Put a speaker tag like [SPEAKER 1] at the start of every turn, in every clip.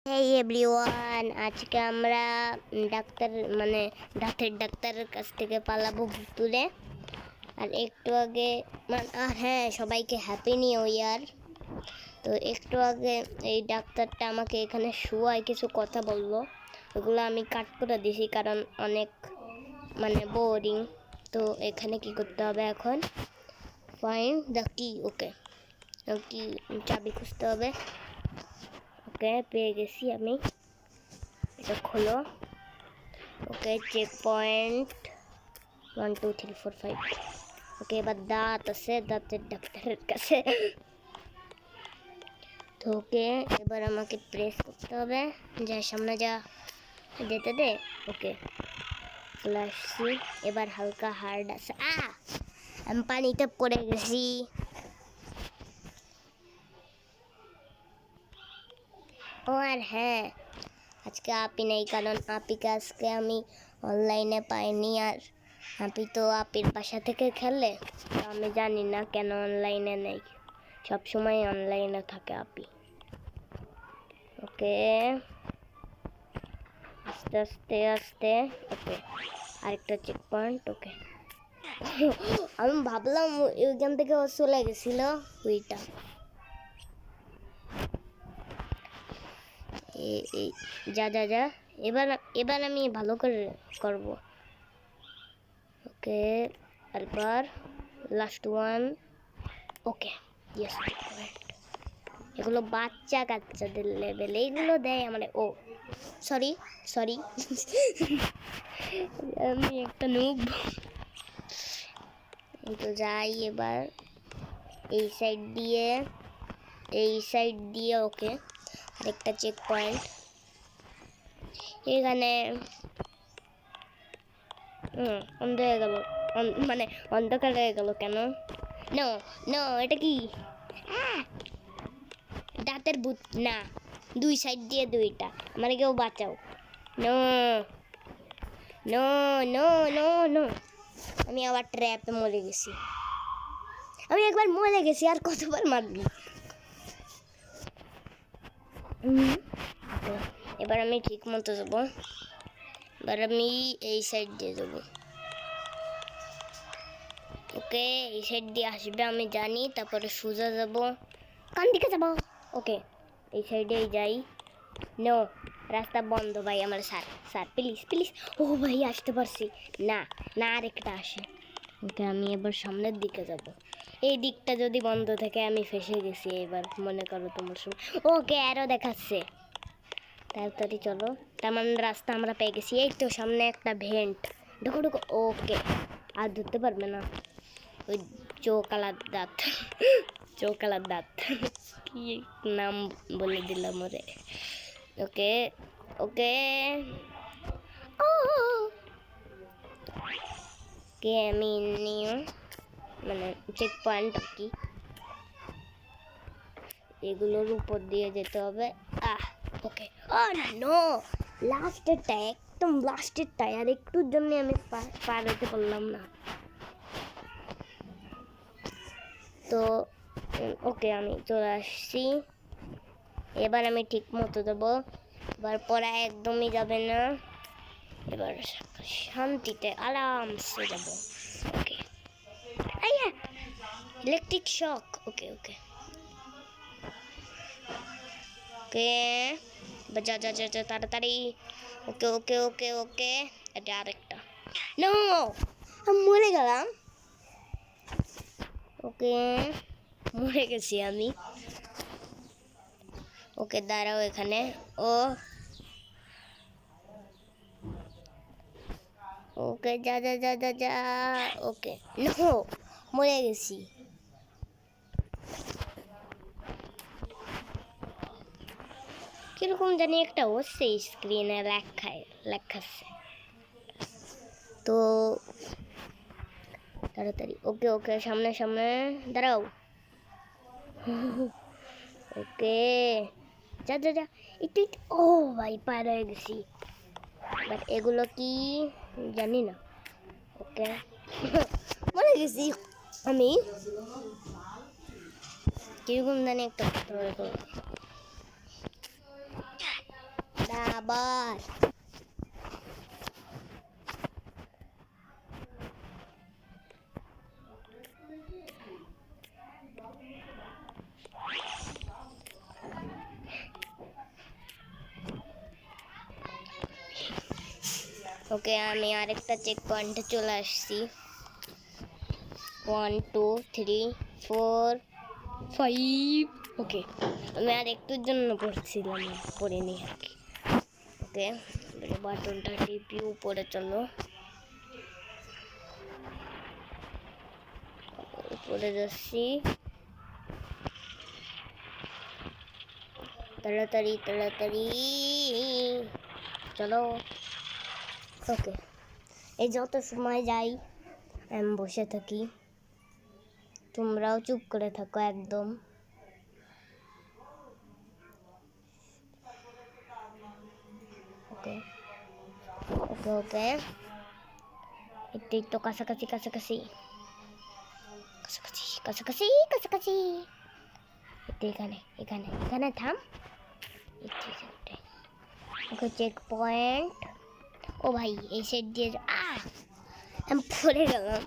[SPEAKER 1] হেই everyone, আজকে আমরা doctor মানে দাঁতের ডাক্তারের কাছ থেকে পালাবো ভুতুরে। আর একটু আগে আর হ্যাঁ, সবাইকে হ্যাপি নিউ ইয়ার। তো একটু আগে এই ডাক্তারটা আমাকে এখানে শুয়ায় কিছু কথা বললো, ওগুলো আমি কাট করে দিছি কারণ অনেক বোরিং। তো এখানে কি করতে হবে এখন? ফাইন্ড দ্য কি। ওকে, কি চাবি খুঁজতে হবে। ওকে, পেয়ে গেছি আমি। এটা খোলো। ওকে, চেক পয়েন্ট 1 2 3 4 5। ওকে, এবার দাঁত আছে, দাঁতের ডাক্তারের কাছে। তো ওকে, এবার আমাকে প্রেস করতে হবে। যা সামনে যা, যেতে দে। ওকে, চলে আসছি। এবার হালকা হার্ড আছে। আমি পানিতে পড়ে গেছি। ও আর হ্যাঁ, আজকে আপি নেই কারণ আপিকে আজকে আমি অনলাইনে পাইনি। আর আপি তো আপির বাসা থেকে খেলে, তো আমি জানি না কেন অনলাইনে নেই। সবসময় অনলাইনে থাকে আপি। ওকে, আস্তে আস্তে আস্তে। ওকে, আরেকটা চেক পয়েন্ট। ওকে, আমি ভাবলাম ওইখান থেকে ও চলে গেছিল ওইটা। যা যা যা, এবার আমি ভালো করে করব। ওকে, আরেকবার, লাস্ট ওয়ান। ওকে, ইয়েস। এগুলো বাচ্চা কাচ্চাদের লেভেল, এইগুলো দেয় আমার। ও সরি সরি, আমি একটা নুব। তো যাই এবার এই সাইড দিয়ে। ওকে, আরেকটা চেক পয়েন্ট এখানে। অন্ধ হয়ে গেল, অন্ধকার হয়ে গেল কেন? নো নো, এটা কি? দাঁতের ভূত না, দুই সাইড দিয়ে দুইটা। আমার কেউ বাঁচাও। No no no no no, আমি আবার ট্র্যাপে মরে গেছি। আমি একবার মরে গেছি, আর কতবার মারবি? এবার আমি ঠিক মতো যাবো। এবার আমি এই সাইড দিয়ে যাবো। ওকে, এই সাইড দিয়ে আসবে আমি জানি, তারপরে সোজা যাবো। কোন দিকে যাবো? ওকে, এই সাইডেই যাই। নো, রাস্তা বন্ধ ভাই আমার। Sir please please. ও ভাই, আসতে পারছি। না না, আরেকটা আসে। ওকে, আমি এবার সামনের দিকে যাব। এই দিকটা যদি বন্ধ থাকে আমি ফেসে গেছি। এবার মনে করো তোমার সময়। ওকে, আরও দেখাচ্ছে। তাড়াতাড়ি চলো, তার মানে রাস্তা আমরা পেয়ে গেছি। এই তো সামনে একটা ভেন্ট, ঢুকো ঢুকো। ওকে, আর ধরতে পারবে না ওই চৌকালার দাঁত। চৌকালার দাঁত, কি নাম বলে দিলাম ওরে। ওকে ওকে, কে আমি নিউ চেক পয়েন্ট আর কি, এগুলোর উপর দিয়ে যেতে হবে। ওকে, ও নো, লাস্টেরটা, একদম লাস্টেরটা। আর একটুর জন্য আমি পার হতে পারলাম না। তো ওকে, আমি চলে আসছি। এবার আমি ঠিক মতো দেবো। এবার পড়া একদমই যাবে না, এবার শান্তিতে আরামসে যাব। ওকে, আইয়া ইলেকট্রিক শক। ওকে ওকে ওকে, যা যা যা যা তাড়াতাড়ি। ওকে ওকে ওকে ওকে, এটা আরেকটা। নো, আমি মরে গেলাম। ওকে, মরে গেছি আমি। ওকে, দাঁড়াও এখানে। ওকে, যা যা যা যা যা। ওকে, নো, মরে গেছি। কিরকম জানি একটা হচ্ছে স্ক্রিনে লেখাচ্ছে। তো তাড়াতাড়ি। ওকে ওকে, সামনে সামনে দাঁড়াও। ওকে, যা যা যা, একটু। ও ভাই, পার হয়ে গেছি। বাট এগুলো কি জানি না। ওকে, মরে গেছি আমি। কিরকম জানি একটা আবার ওকে আমি আরেকটা চেক পয়েন্টে চলে আসছি 1 2 3 4 5 ওকে আমি আর একটুর জন্য পড়ছিলাম পড়িনি আর কি ওকে বাটনটা টিপি উপরে চলো উপরে যাচ্ছি তাড়াতাড়ি তাড়াতাড়ি চলো ওকে এই যত সময় যাই আমি বসে থাকি তোমরাও চুপ করে থাকো একদম ওকে ওকে ওকে একটু একটু কাছাকাছি কাছাকাছি কাছাকাছি কাছাকাছি কাছাকাছি একটু এখানে এখানে এখানে থাম ওকে চেক পয়েন্ট ও ভাই এই সাইড দিয়ে আমি পড়ে গেলাম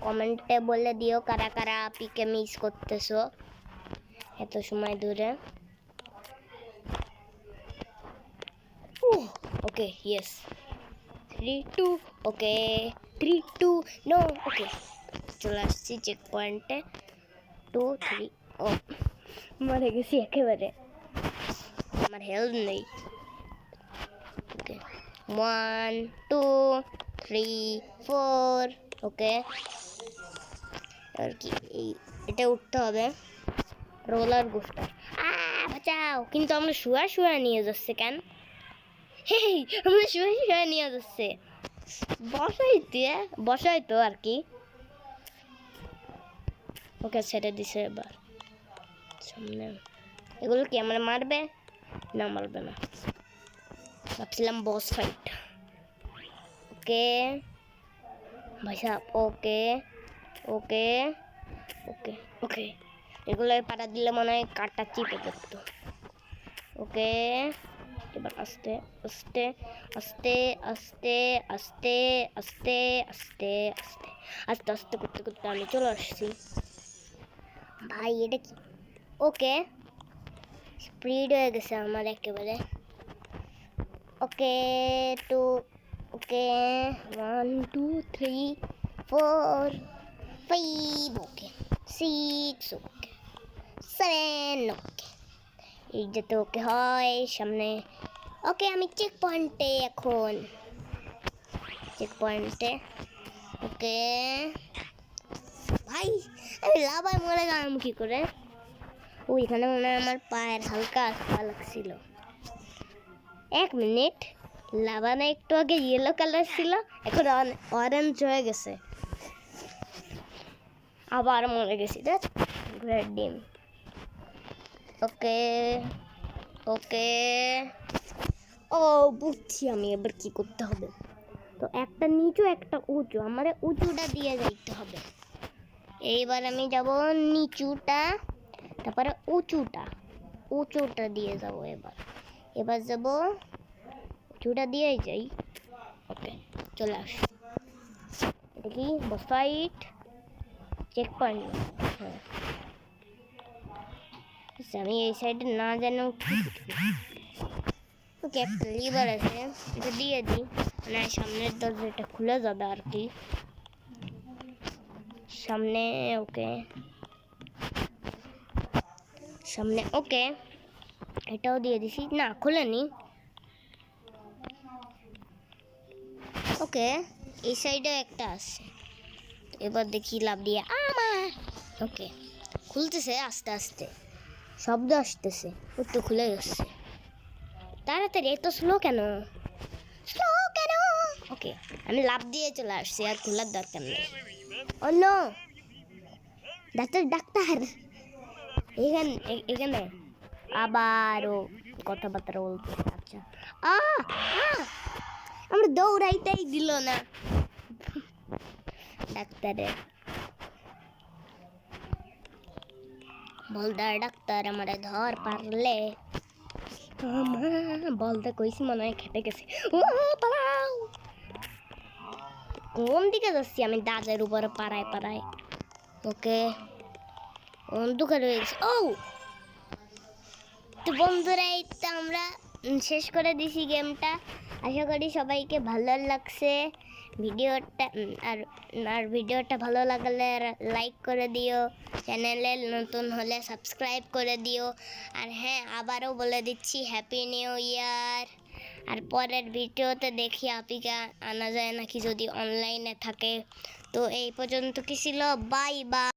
[SPEAKER 1] কমেন্টে বলে দিও কারা কারা পিকে মিস করতেছো এত সময় ধরে ওকে ইয়েস 3 2 ওকে 3 2 নো ওকে চলে আসছি চেক পয়েন্টে 2 3 ও মরে গেছি একেবারে আমার হেলথ নেই ওকে 1 2 3 4 ওকে আর কি এটা উঠতে হবে রোলার কোস্টার বাঁচাও কিন্তু আমরা শুয়া শুয়া নিয়ে যাচ্ছে কেন হেই আমরা শুয়া শুয়া নিয়ে যাচ্ছে বসাই তো আর কি ওকে ছেড়ে দিছে এবার সামনে এগুলো কি আমরা মারবে না মারবে না ভাবছিলাম বস ফাইট ওকে ভাই সাহেব ওকে ওকে ওকে ওকে এগুলো পাড়া দিলে মনে হয় কাঠটা চিপে যেত ওকে এবার আস্তে আস্তে আস্তে আস্তে আস্তে আস্তে আস্তে আস্তে আস্তে আস্তে করতে করতে আমি চলে আসছি ভাই এটা কি ওকে স্পিড হয়ে গেছে আমার একেবারে ওকে টু ওকে 1 2 3 4 5 ওকে 6 ওকে 7 ওকে এই যাতে ওকে হয় সামনে ওকে আমি চেক পয়েন্টে এখন চেক পয়েন্টে ওকে ভাই আমি লাভায় মরে গেলাম কি করে ওইখানে মনে হয় আমার পায়ের হালকা আস্থা লাগছিল 1 মিনিট লাভা না একটু আগে ইয়েলো কালার ছিল এখন অরেঞ্জ হয়ে গেছে আবার মরে গেছি দেখ গ্রেট ডিম ওকে ওকে ও বুঝছি আমি এবার কি করতে হবে তো একটা নিচু একটা উঁচু আমার উঁচুটা দিয়ে যাইতে হবে এইবার আমি যাব নিচুটা তারপরে উঁচুটা দিয়ে যাব এবার যাব উঁচুটা দিয়েই যাই ওকে চলে আস এটা কি বস ফাইট চেক পয়েন্ট হ্যাঁ আমি এই সাইডে না জানো ওকে একটা লিভার আছে এটা দিয়ে দিই মানে সামনের দরজাটা খুলে যাবে আর কি সামনে ওকে সামনে ওকে এটাও দিয়ে দিছি না খুলেনি ওকে এই সাইডে একটা আছে এবার দেখি লাভ দিয়ে আমার ওকে খুলতেছে আস্তে আস্তে শব্দ আসতেছে ও তো খুলে যাচ্ছে তাড়াতাড়ি এত স্লো কেন ওকে আমি লাভ দিয়ে চলে আসছি আর খোলার দরকার নেই অন্য ডাক্তার এখানে এখানে আবারও কথাবার্তা বলতে আচ্ছা আমরা দৌড়াইতেই দিল না ডাক্তারে বলদার ডাক্তার আমারে ধর পারলে। বলতে কইছি মনে হয় খেপে গেছে। পালাও! কোন দিকে যাচ্ছি আমি? দাজের উপরে পাড়ায় পাড়ায়। ওকে, অন্ধকার হয়ে গেছে। ও তো বন্ধুরা, এই তো আমরা শেষ করে দিছি গেমটা। আশা করি সবাইকে ভালো লাগছে ভিডিওটা। আর ভিডিওটা ভালো লাগলে লাইক করে দিও, চ্যানেলে নতুন হলে সাবস্ক্রাইব করে দিও। আর হ্যাঁ, আবারও বলে দিচ্ছি হ্যাপি নিউ ইয়ার। আর পরের ভিডিওতে দেখি আপিকে আনা যায় নাকি, যদি অনলাইনে থাকে। তো এই পর্যন্ত কি ছিল, বাই বাই।